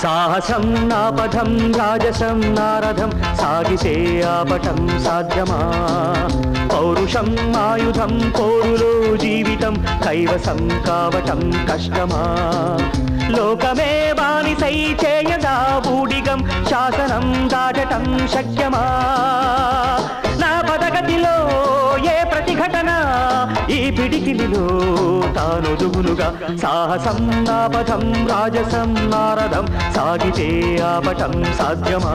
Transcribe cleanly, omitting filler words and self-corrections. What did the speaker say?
సాహసం నాపథం రాజసం నారథం సాగితే ఆపటం సాధ్యమా పౌరుషం ఆయుధం పోరులో జీవితం కైవసం కావటం కష్టమా లోకమే బానిసై చేయదా బూడిగం శాసనం దాటటం శక్యమా నా పదగతిలో ఏ ప్రతిఘటన ఈ పిడికిలిలో తానొదుగునుగా సాహసం నాపథం రాజసం నారథం సాగితే ఆపటం సాధ్యమా